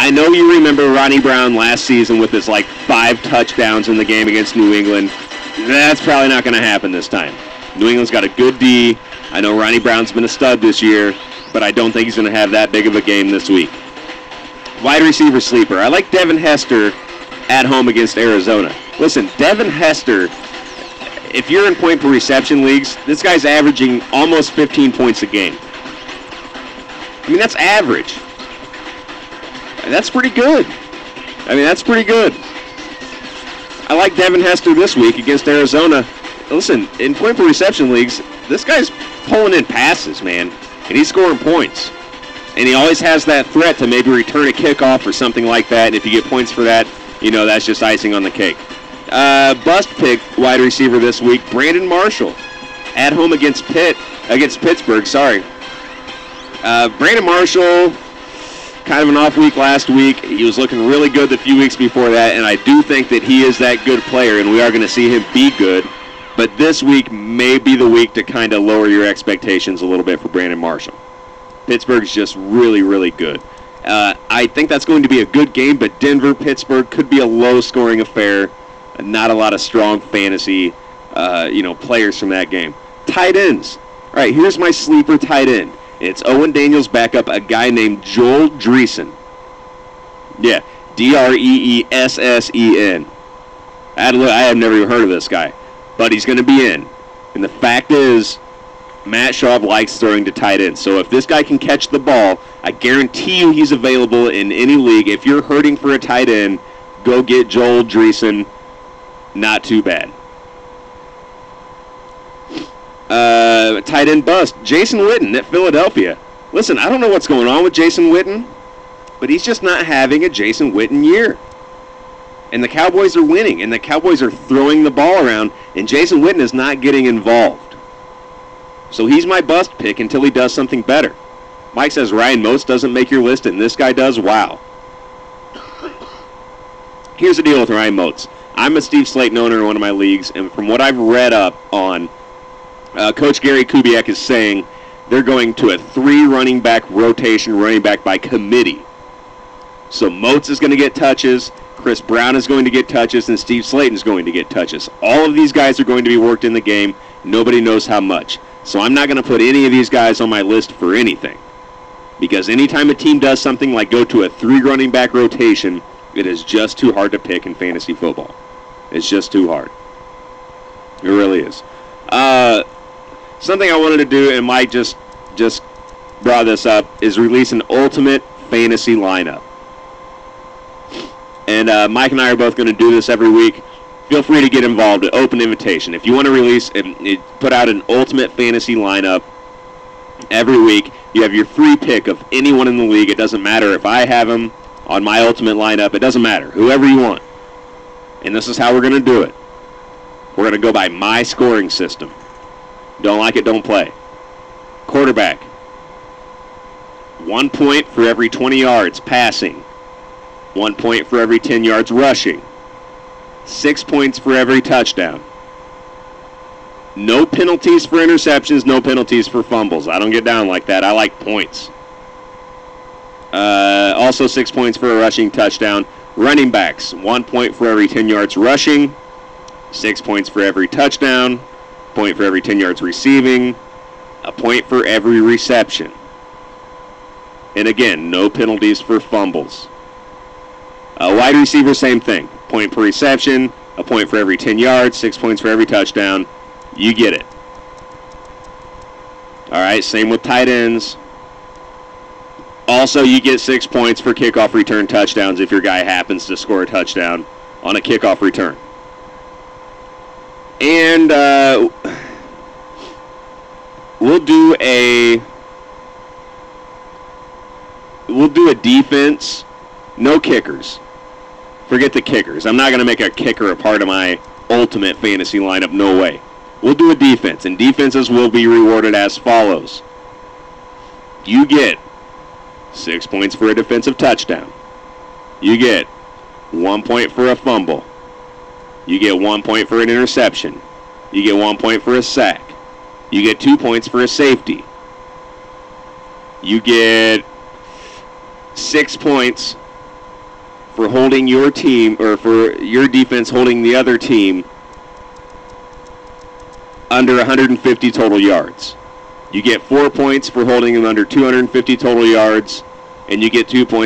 I know you remember Ronnie Brown last season with his 5 touchdowns in the game against New England. That's probably not going to happen this time. New England's got a good D. I know Ronnie Brown's been a stud this year, but I don't think he's going to have that big of a game this week. Wide receiver sleeper. I like Devin Hester at home against Arizona. Listen, Devin Hester, if you're in point per reception leagues, this guy's averaging almost 15 points a game. I mean, that's average. That's pretty good. That's pretty good. I like Devin Hester this week against Arizona. Listen, in point per reception leagues, this guy's pulling in passes, man, and he's scoring points. And he always has that threat to maybe return a kickoff or something like that, and if you get points for that, that's just icing on the cake. Bust pick wide receiver this week, Brandon Marshall, at home against Pittsburgh, Brandon Marshall, kind of an off week last week. He was looking really good the few weeks before that, and I do think that he is that good player, and we are going to see him be good. But this week may be the week to kind of lower your expectations a little bit for Brandon Marshall. Pittsburgh's just really, really good. I think that's going to be a good game, but Denver-Pittsburgh could be a low-scoring affair. Not a lot of strong fantasy, players from that game. Tight ends. All right, here's my sleeper tight end. It's Owen Daniels' backup, a guy named Joel Dreesen. Yeah, Dreessen. I have never even heard of this guy, but he's going to be in. And the fact is, Matt Schaub likes throwing to tight ends. So if this guy can catch the ball, I guarantee you he's available in any league. If you're hurting for a tight end, go get Joel Dreesen. Not too bad. Tight end bust, Jason Witten at Philadelphia. Listen, I don't know what's going on with Jason Witten, but he's just not having a Jason Witten year. And the Cowboys are winning, and the Cowboys are throwing the ball around, and Jason Witten is not getting involved. So he's my bust pick until he does something better. Mike says Ryan Moats doesn't make your list, and this guy does. Wow. Here's the deal with Ryan Moats. I'm a Steve Slayton owner in one of my leagues, and from what I've read up on, Coach Gary Kubiak is saying they're going to a 3 running back rotation, running back by committee. So Moats is going to get touches, Chris Brown is going to get touches, and Steve Slayton is going to get touches. All of these guys are going to be worked in the game. Nobody knows how much. So I'm not going to put any of these guys on my list for anything. Because anytime a team does something like go to a 3 running back rotation, it is just too hard to pick in fantasy football. It's just too hard. It really is. Something I wanted to do, and Mike just brought this up, is release an ultimate fantasy lineup. And Mike and I are both going to do this every week. Feel free to get involved. Open invitation. If you want to release and put out an ultimate fantasy lineup every week, you have your free pick of anyone in the league. It doesn't matter if I have them on my ultimate lineup. It doesn't matter. Whoever you want. And this is how we're going to do it. We're going to go by my scoring system. Don't like it, don't play. Quarterback. 1 point for every 20 yards passing. 1 point for every 10 yards rushing. 6 points for every touchdown. No penalties for interceptions, no penalties for fumbles. I don't get down like that. I like points. Also 6 points for a rushing touchdown. Running backs, 1 point for every 10 yards rushing. 6 points for every touchdown. Point for every 10 yards receiving. A point for every reception. And again, no penalties for fumbles. Wide receiver, same thing. Point per reception, a point for every 10 yards, 6 points for every touchdown. You get it. All right, same with tight ends. Also, you get 6 points for kickoff return touchdowns if your guy happens to score a touchdown on a kickoff return. And we'll do a defense, no kickers. Forget the kickers. I'm not going to make a kicker a part of my ultimate fantasy lineup. No way. We'll do a defense, and defenses will be rewarded as follows. You get 6 points for a defensive touchdown. You get 1 point for a fumble. You get 1 point for an interception. You get 1 point for a sack. You get 2 points for a safety. You get 6 points for holding your team, or for your defense holding the other team under 150 total yards. You get 4 points for holding them under 250 total yards, and you get 2 points